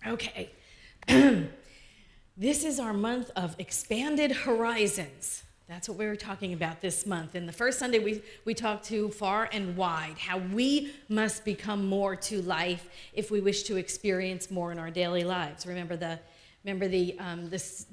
Okay. This is our month of expanded horizons. That's what we were talking about this month. And the first Sunday we talked to far and wide how we must become more to life if we wish to experience more in our daily lives. Remember the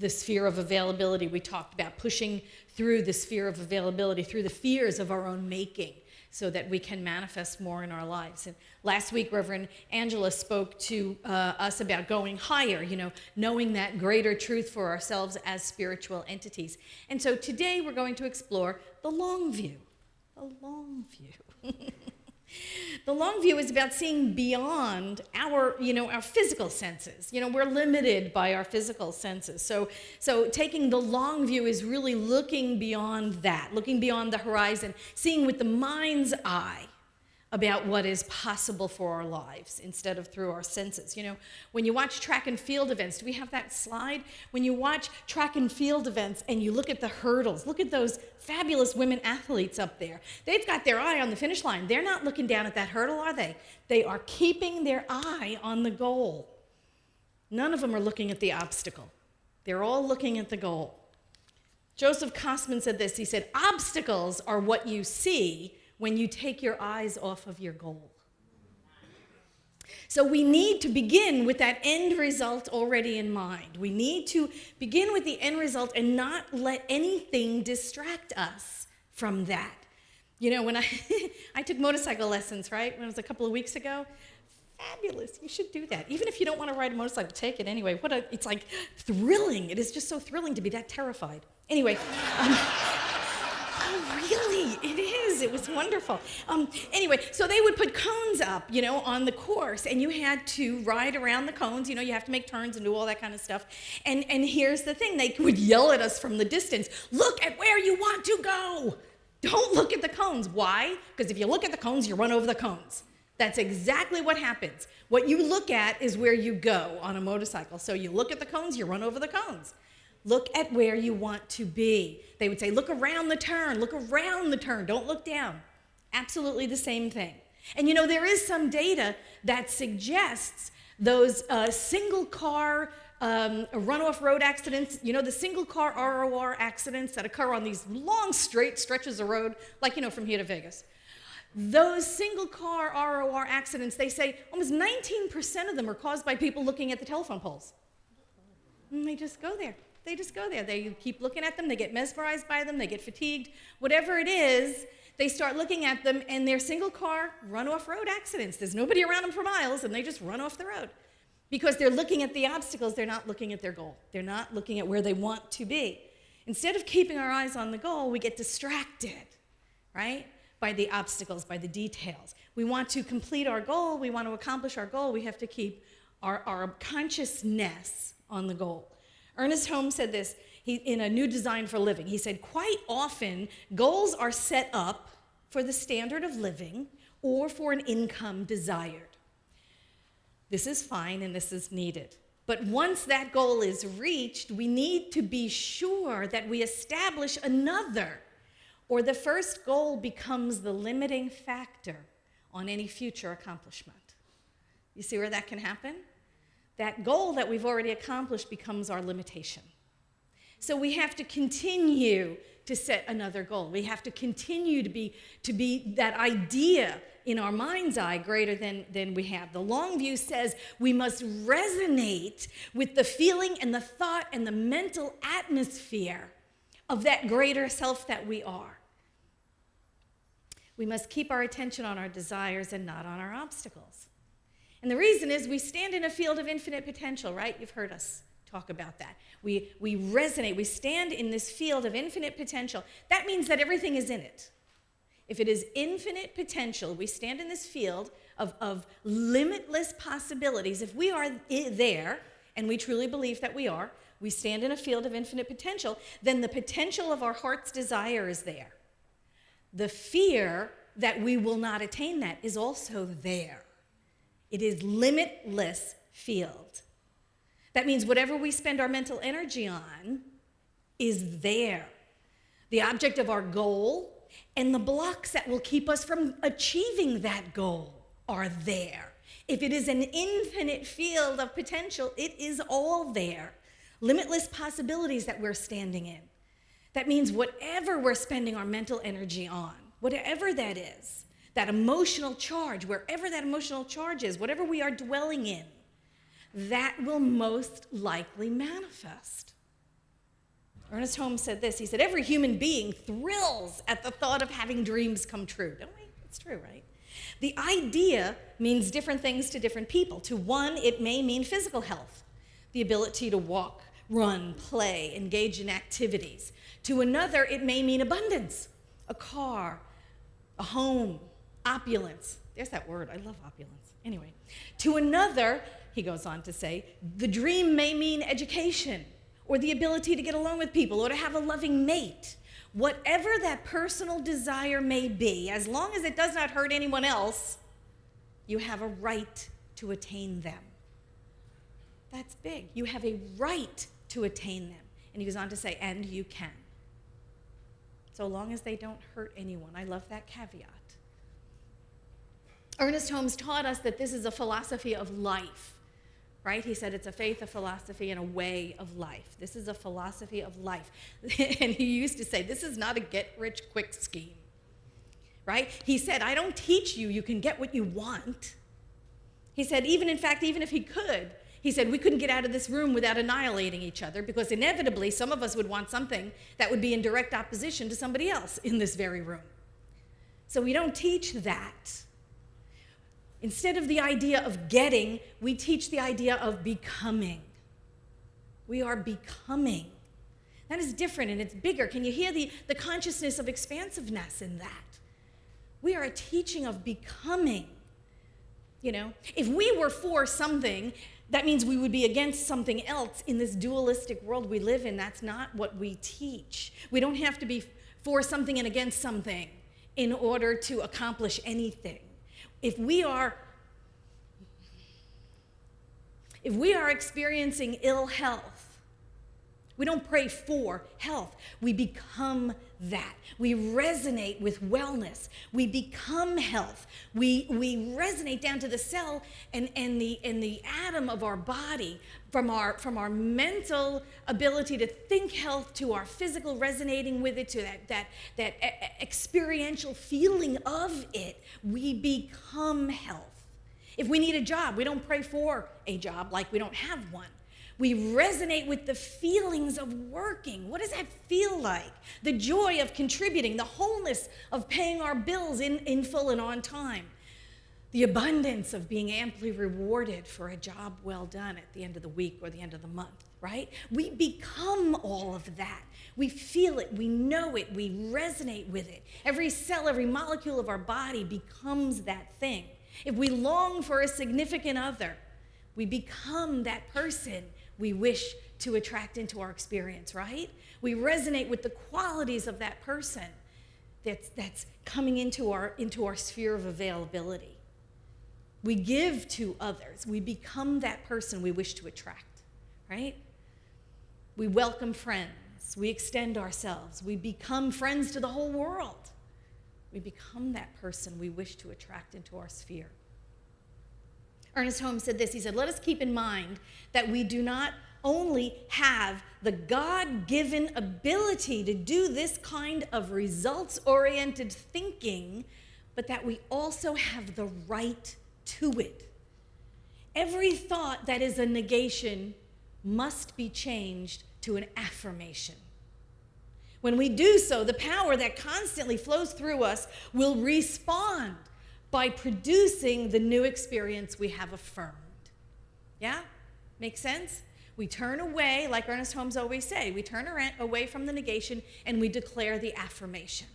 sphere of availability. We talked about pushing through the sphere of availability, through the fears of our own making, so that we can manifest more in our lives. And last week, Reverend Angela spoke to us about going higher, knowing that greater truth for ourselves as spiritual entities. And so today we're going to explore the long view. The long view. The long view is about seeing beyond our physical senses. We're limited by our physical senses. So taking the long view is really looking beyond that, looking beyond the horizon, seeing with the mind's eye about what is possible for our lives instead of through our senses. When you watch track and field events, do we have that slide? When you watch track and field events and you look at the hurdles, look at those fabulous women athletes up there. They've got their eye on the finish line. They're not looking down at that hurdle, are they? They are keeping their eye on the goal. None of them are looking at the obstacle. They're all looking at the goal. Joseph Kosman said this. He said, obstacles are what you see when you take your eyes off of your goal. So we need to begin with that end result already in mind. We need to begin with the end result and not let anything distract us from that. When I took motorcycle lessons, right, when it was a couple of weeks ago, fabulous. You should do that. Even if you don't want to ride a motorcycle, take it anyway. It's like thrilling. It is just so thrilling to be that terrified. Anyway. Oh, really? It is. It was wonderful. Anyway, so they would put cones up, on the course, and you had to ride around the cones. You have to make turns and do all that kind of stuff. And here's the thing. They would yell at us from the distance, look at where you want to go. Don't look at the cones. Why? Because if you look at the cones, you run over the cones. That's exactly what happens. What you look at is where you go on a motorcycle. So you look at the cones, you run over the cones. Look at where you want to be. They would say, look around the turn, don't look down. Absolutely the same thing. And there is some data that suggests those single car runoff road accidents, the single car ROR accidents that occur on these long straight stretches of road, like, from here to Vegas. Those single car ROR accidents, they say almost 19% of them are caused by people looking at the telephone poles. And they just go there. They keep looking at them. They get mesmerized by them. They get fatigued. Whatever it is, they start looking at them, and they're single car run-off road accidents. There's nobody around them for miles, and they just run off the road. Because they're looking at the obstacles, they're not looking at their goal. They're not looking at where they want to be. Instead of keeping our eyes on the goal, we get distracted, right? By the obstacles, by the details. We want to complete our goal. We want to accomplish our goal. We have to keep our consciousness on the goal. Ernest Holmes said this in A New Design for Living. He said, quite often, goals are set up for the standard of living or for an income desired. This is fine and this is needed. But once that goal is reached, we need to be sure that we establish another, or the first goal becomes the limiting factor on any future accomplishment. You see where that can happen? That goal that we've already accomplished becomes our limitation. So we have to continue to set another goal. We have to continue to be that idea in our mind's eye greater than we have. The long view says we must resonate with the feeling and the thought and the mental atmosphere of that greater self that we are. We must keep our attention on our desires and not on our obstacles. And the reason is we stand in a field of infinite potential, right? You've heard us talk about that. We resonate. We stand in this field of infinite potential. That means that everything is in it. If it is infinite potential, we stand in this field of limitless possibilities. If we are there, and we truly believe that we stand in a field of infinite potential, then the potential of our heart's desire is there. The fear that we will not attain that is also there. It is limitless field. That means whatever we spend our mental energy on is there. The object of our goal and the blocks that will keep us from achieving that goal are there. If it is an infinite field of potential, it is all there. Limitless possibilities that we're standing in. That means whatever we're spending our mental energy on, whatever that is, that emotional charge, wherever that emotional charge is, whatever we are dwelling in, that will most likely manifest. Ernest Holmes said this. He said, every human being thrills at the thought of having dreams come true. Don't we? It's true, right? The idea means different things to different people. To one, it may mean physical health, the ability to walk, run, play, engage in activities. To another, it may mean abundance, a car, a home, opulence. There's that word. I love opulence. Anyway, to another, he goes on to say, the dream may mean education or the ability to get along with people or to have a loving mate. Whatever that personal desire may be, as long as it does not hurt anyone else, you have a right to attain them. That's big. You have a right to attain them. And he goes on to say, and you can. So long as they don't hurt anyone. I love that caveat. Ernest Holmes taught us that this is a philosophy of life, right? He said it's a faith, a philosophy, and a way of life. This is a philosophy of life. And he used to say, this is not a get-rich-quick scheme, right? He said, I don't teach you, you can get what you want. He said, even if he could, he said, we couldn't get out of this room without annihilating each other because inevitably some of us would want something that would be in direct opposition to somebody else in this very room. So we don't teach that. Instead of the idea of getting, we teach the idea of becoming. We are becoming. That is different and it's bigger. Can you hear the consciousness of expansiveness in that? We are a teaching of becoming. You know, if we were for something, that means we would be against something else in this dualistic world we live in. That's not what we teach. We don't have to be for something and against something in order to accomplish anything. If we are experiencing ill health, we don't pray for health. We become that. We resonate with wellness. We become health. We resonate down to the cell and the atom of our body, from our mental ability to think health to our physical resonating with it to that experiential feeling of it. We become health. If we need a job, we don't pray for a job like we don't have one. We resonate with the feelings of working. What does that feel like? The joy of contributing, the wholeness of paying our bills in full and on time, the abundance of being amply rewarded for a job well done at the end of the week or the end of the month, right? We become all of that. We feel it, we know it, we resonate with it. Every cell, every molecule of our body becomes that thing. If we long for a significant other, we become that person we wish to attract into our experience, right? We resonate with the qualities of that person that's coming into our sphere of availability. We give to others. We become that person we wish to attract, right? We welcome friends. We extend ourselves. We become friends to the whole world. We become that person we wish to attract into our sphere. Ernest Holmes said this. He said, let us keep in mind that we do not only have the God-given ability to do this kind of results-oriented thinking, but that we also have the right to it. Every thought that is a negation must be changed to an affirmation. When we do so, the power that constantly flows through us will respond by producing the new experience we have affirmed. Yeah? Make sense? We turn away, like Ernest Holmes always say, we turn away from the negation and we declare the affirmation.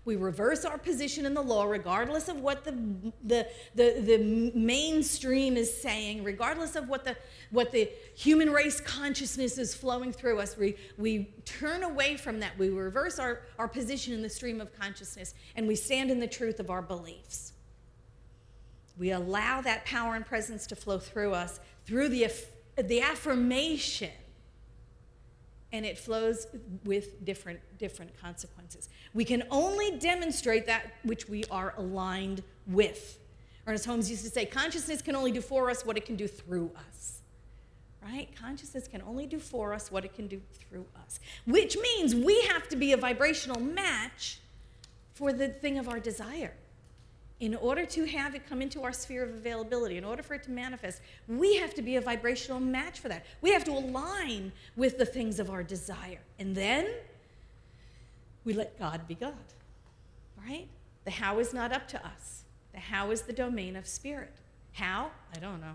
We reverse our position in the law regardless of what the mainstream is saying, regardless of what the human race consciousness is flowing through us. We turn away from that. We reverse our position in the stream of consciousness and we stand in the truth of our beliefs. We allow that power and presence to flow through us through the affirmation, and it flows with different consequences. We can only demonstrate that which we are aligned with. Ernest Holmes used to say, consciousness can only do for us what it can do through us. Right? Consciousness can only do for us what it can do through us. Which means we have to be a vibrational match for the thing of our desire. In order to have it come into our sphere of availability, in order for it to manifest, we have to be a vibrational match for that. We have to align with the things of our desire. And then we let God be God. Right? The how is not up to us. The how is the domain of spirit. How? I don't know.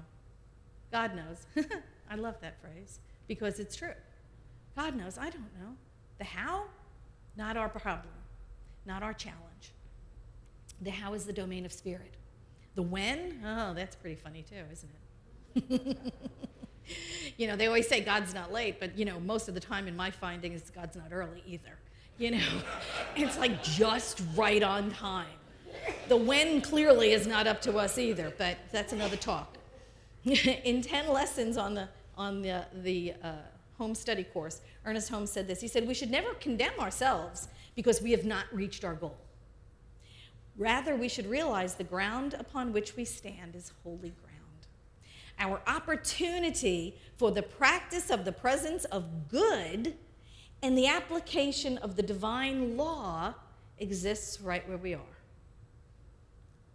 God knows. I love that phrase because it's true. God knows. I don't know. The how? Not our problem. Not our challenge. The how is the domain of spirit. The when? Oh, that's pretty funny too, isn't it? You know, they always say God's not late, but, you know, most of the time in my findings, God's not early either. You know, it's like just right on time. The when clearly is not up to us either, but that's another talk. In 10 lessons on the home study course, Ernest Holmes said this. He said, we should never condemn ourselves because we have not reached our goal. Rather, we should realize the ground upon which we stand is holy ground. Our opportunity for the practice of the presence of good and the application of the divine law exists right where we are.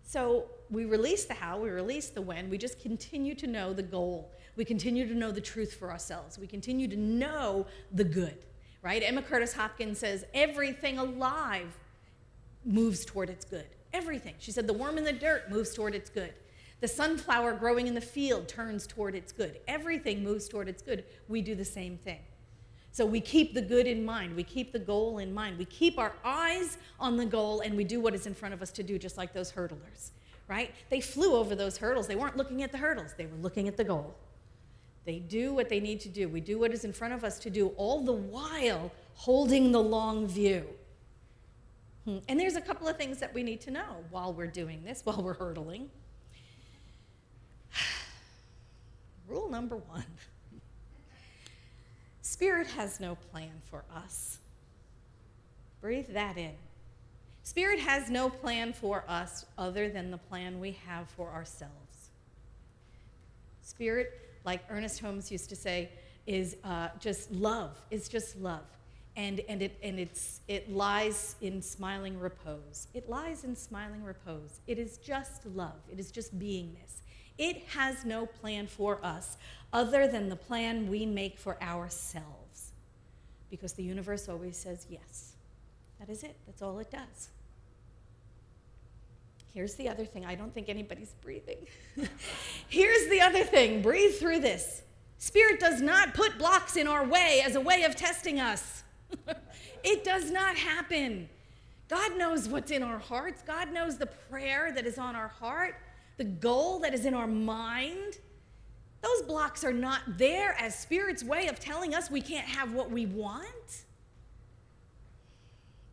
So we release the how, we release the when, we just continue to know the goal. We continue to know the truth for ourselves. We continue to know the good, right? Emma Curtis Hopkins says everything alive moves toward its good. Everything. She said the worm in the dirt moves toward its good. The sunflower growing in the field turns toward its good. Everything moves toward its good. We do the same thing. So we keep the good in mind. We keep the goal in mind. We keep our eyes on the goal, and we do what is in front of us to do, just like those hurdlers, right? They flew over those hurdles. They weren't looking at the hurdles. They were looking at the goal. They do what they need to do. We do what is in front of us to do, all the while holding the long view. And there's a couple of things that we need to know while we're doing this, while we're hurdling. Rule number 1. Spirit has no plan for us. Breathe that in. Spirit has no plan for us other than the plan we have for ourselves. Spirit, like Ernest Holmes used to say, is just love. It's just love. And it lies in smiling repose. It lies in smiling repose. It is just love. It is just beingness. It has no plan for us other than the plan we make for ourselves. Because the universe always says yes. That is it. That's all it does. Here's the other thing. I don't think anybody's breathing. Here's the other thing. Breathe through this. Spirit does not put blocks in our way as a way of testing us. It does not happen. God knows what's in our hearts. God knows the prayer that is on our heart, the goal that is in our mind. Those blocks are not there as Spirit's way of telling us we can't have what we want.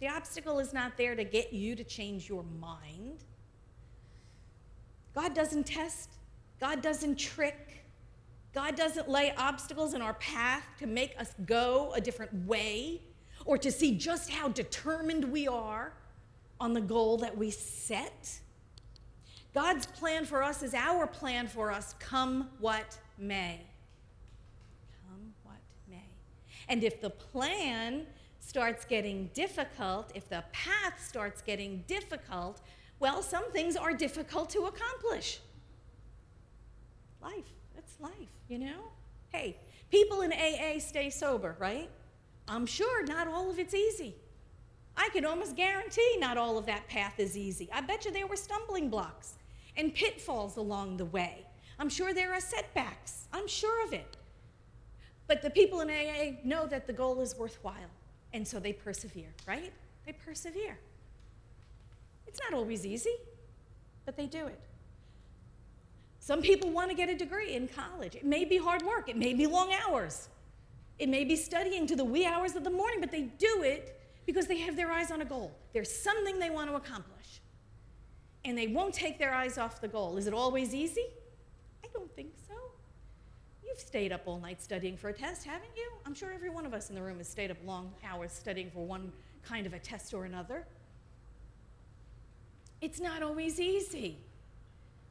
The obstacle is not there to get you to change your mind. God doesn't test. God doesn't trick. God doesn't lay obstacles in our path to make us go a different way or to see just how determined we are on the goal that we set. God's plan for us is our plan for us, come what may. Come what may. And if the plan starts getting difficult, if the path starts getting difficult, well, some things are difficult to accomplish. Life. That's life, you know? Hey, people in AA stay sober, right? I'm sure not all of it's easy. I can almost guarantee not all of that path is easy. I bet you there were stumbling blocks and pitfalls along the way. I'm sure there are setbacks. I'm sure of it. But the people in AA know that the goal is worthwhile, and so they persevere, right? They persevere. It's not always easy, but they do it. Some people want to get a degree in college. It may be hard work. It may be long hours. It may be studying to the wee hours of the morning, but they do it because they have their eyes on a goal. There's something they want to accomplish. And they won't take their eyes off the goal. Is it always easy? I don't think so. You've stayed up all night studying for a test, haven't you? I'm sure every one of us in the room has stayed up long hours studying for one kind of a test or another. It's not always easy.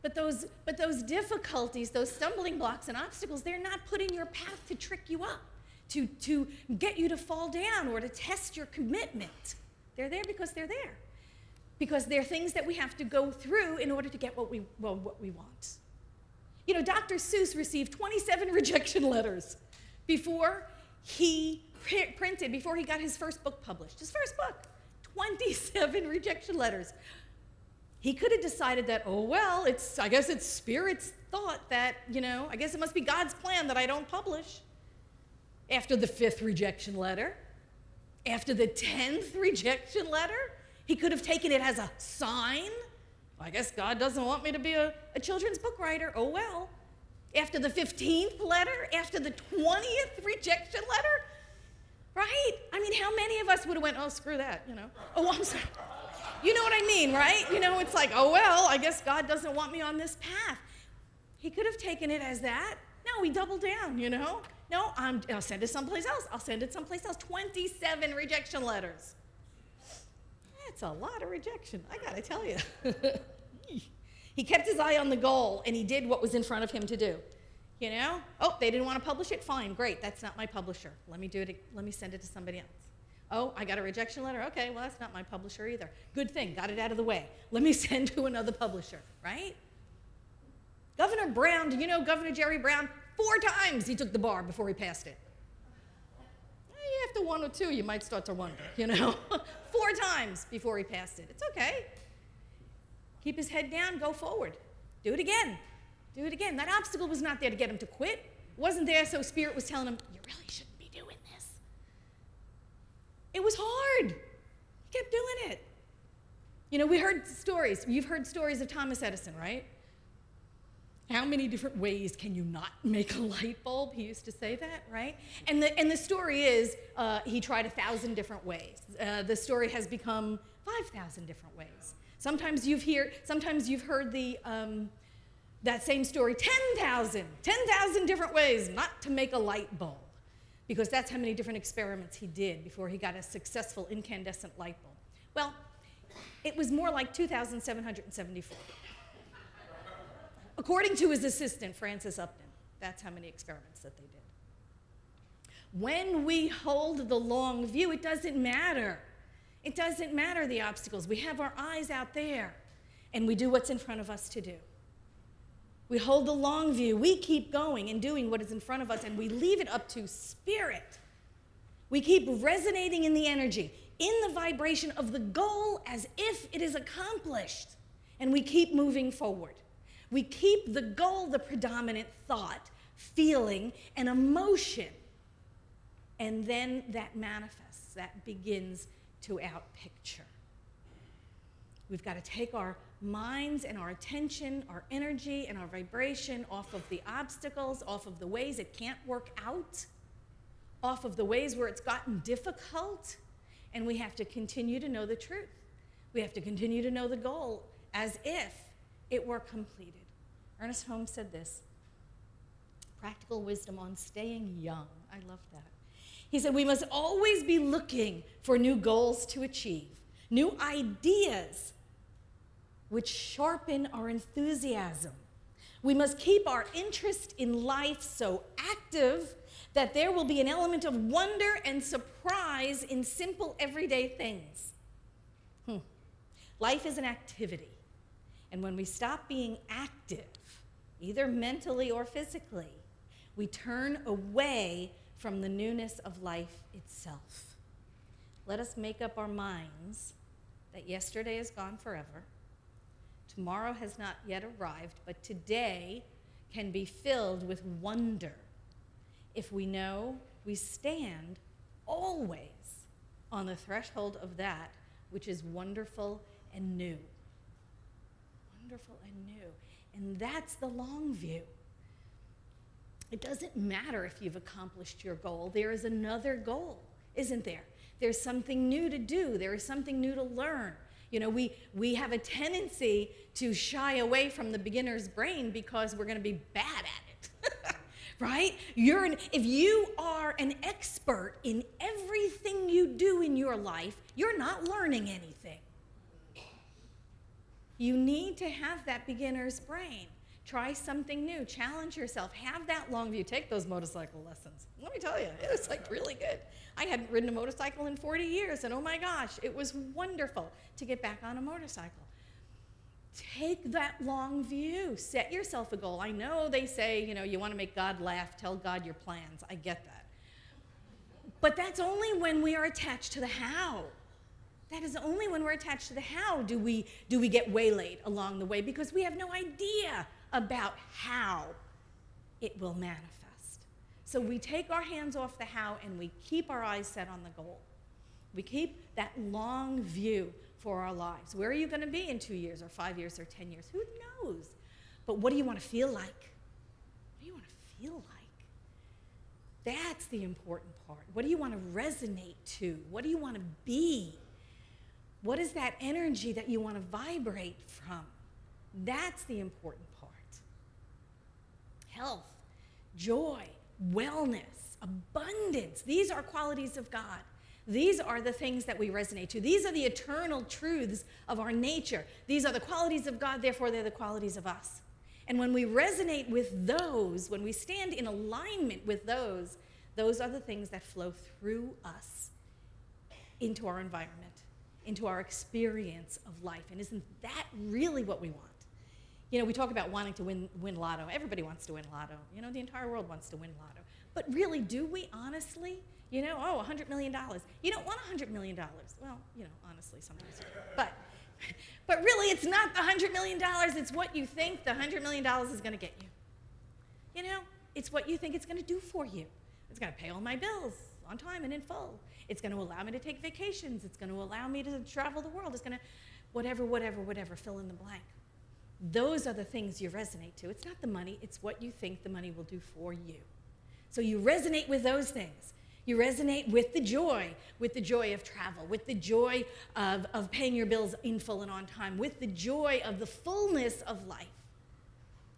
But those difficulties, those stumbling blocks and obstacles, they're not put in your path to trick you up, to get you to fall down or to test your commitment. They're there because they're there. Because they're things that we have to go through in order to get what we want. You know, Dr. Seuss received 27 rejection letters before he before he got his first book published. His first book, 27 rejection letters. He could have decided that, oh, well, I guess it's Spirit's thought that, I guess it must be God's plan that I don't publish. After the 5th rejection letter, after the 10th rejection letter, he could have taken it as a sign. I guess God doesn't want me to be a children's book writer. Oh, well. After the 15th letter, after the 20th rejection letter, right? I mean, how many of us would have went, oh, screw that, Oh, I'm sorry. You know what I mean, right? It's like, oh, well, I guess God doesn't want me on this path. He could have taken it as that. No, he doubled down, No, I'll send it someplace else. I'll send it someplace else. 27 rejection letters. That's a lot of rejection, I gotta tell you. He kept his eye on the goal, and he did what was in front of him to do. Oh, they didn't want to publish it? Fine, great, that's not my publisher. Let me send it to somebody else. Oh, I got a rejection letter? Okay, well, that's not my publisher either. Good thing, got it out of the way. Let me send to another publisher, right? Governor Brown, do you know Governor Jerry Brown? 4 times he took the bar before he passed it. After 1 or 2, you might start to wonder, 4 times before he passed it. It's okay. Keep his head down, go forward. Do it again. Do it again. That obstacle was not there to get him to quit. It wasn't there so Spirit was telling him, you really shouldn't be doing this. It was hard. He kept doing it. We heard stories. You've heard stories of Thomas Edison, right? How many different ways can you not make a light bulb? He used to say that, right? And the story is he tried 1,000 different ways. The story has become 5,000 different ways. Sometimes you've heard that same story 10,000 different ways not to make a light bulb, because that's how many different experiments he did before he got a successful incandescent light bulb. Well, it was more like 2,774. According to his assistant, Francis Upton, that's how many experiments that they did. When we hold the long view, it doesn't matter. It doesn't matter the obstacles. We have our eyes out there, and we do what's in front of us to do. We hold the long view. We keep going and doing what is in front of us, and we leave it up to Spirit. We keep resonating in the energy, in the vibration of the goal as if it is accomplished, and we keep moving forward. We keep the goal the predominant thought, feeling, and emotion. And then that manifests, that begins to outpicture. We've got to take our minds and our attention, our energy and our vibration off of the obstacles, off of the ways it can't work out, off of the ways where it's gotten difficult, and we have to continue to know the truth. We have to continue to know the goal as if it were completed. Ernest Holmes said this, practical wisdom on staying young. I love that. He said, we must always be looking for new goals to achieve, new ideas which sharpen our enthusiasm. We must keep our interest in life so active that there will be an element of wonder and surprise in simple everyday things. Life is an activity. And when we stop being active, either mentally or physically, we turn away from the newness of life itself. Let us make up our minds that yesterday is gone forever. Tomorrow has not yet arrived, but today can be filled with wonder if we know we stand always on the threshold of that which is wonderful and new. Wonderful and new. And that's the long view. It doesn't matter if you've accomplished your goal. There is another goal, isn't there? There's something new to do. There is something new to learn. We have a tendency to shy away from the beginner's brain because we're going to be bad at it, right? If you are an expert in everything you do in your life, you're not learning anything. You need to have that beginner's brain. Try something new. Challenge yourself. Have that long view. Take those motorcycle lessons. Let me tell you, it was like really good. I hadn't ridden a motorcycle in 40 years, and oh my gosh, it was wonderful to get back on a motorcycle. Take that long view. Set yourself a goal. I know they say, you want to make God laugh, tell God your plans. I get that. But that's only when we are attached to the how. That is only when we're attached to the how do we get waylaid along the way, because we have no idea about how it will manifest. So we take our hands off the how and we keep our eyes set on the goal. We keep that long view for our lives. Where are you going to be in 2 years or 5 years or 10 years? Who knows? But what do you want to feel like? What do you want to feel like? That's the important part. What do you want to resonate to? What do you want to be? What is that energy that you want to vibrate from? That's the important part. Health, joy, wellness, abundance. These are qualities of God. These are the things that we resonate to. These are the eternal truths of our nature. These are the qualities of God, therefore they're the qualities of us. And when we resonate with those, when we stand in alignment with those are the things that flow through us into our environment, into our experience of life. And isn't that really what we want? We talk about wanting to win lotto. Everybody wants to win lotto. The entire world wants to win lotto. But really, do we honestly? $100 million. You don't want $100 million. Well, honestly, sometimes you do. But really, it's not the $100 million. It's what you think the $100 million is going to get you. It's what you think it's going to do for you. It's going to pay all my bills on time and in full. It's going to allow me to take vacations. It's going to allow me to travel the world. It's going to whatever, fill in the blank. Those are the things you resonate to. It's not the money. It's what you think the money will do for you. So you resonate with those things. You resonate with the joy of travel, with the joy of paying your bills in full and on time, with the joy of the fullness of life.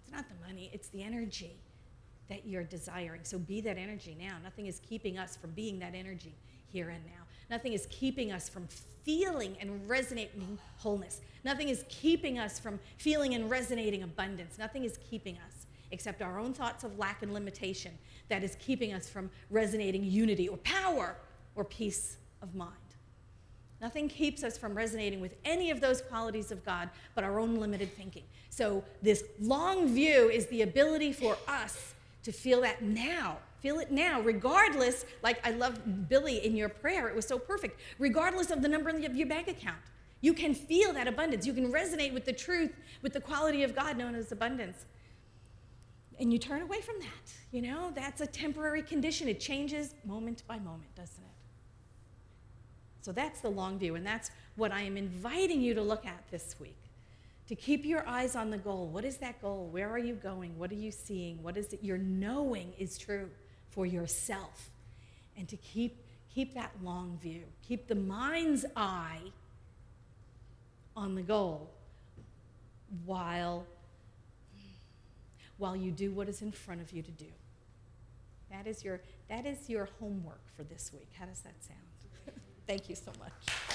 It's not the money. It's the energy that you're desiring. So be that energy now. Nothing is keeping us from being that energy here and now. Nothing is keeping us from feeling and resonating wholeness. Nothing is keeping us from feeling and resonating abundance. Nothing is keeping us except our own thoughts of lack and limitation that is keeping us from resonating unity or power or peace of mind. Nothing keeps us from resonating with any of those qualities of God but our own limited thinking. So this long view is the ability for us to feel that now. Feel it now, regardless, like I love Billy in your prayer, it was so perfect, regardless of the number of your bank account. You can feel that abundance. You can resonate with the truth, with the quality of God known as abundance. And you turn away from that. That's a temporary condition. It changes moment by moment, doesn't it? So that's the long view, and that's what I am inviting you to look at this week. To keep your eyes on the goal. What is that goal? Where are you going? What are you seeing? What is it you're knowing is true for yourself? And to keep that long view. Keep the mind's eye on the goal while you do what is in front of you to do. That is your homework for this week. How does that sound? Thank you so much.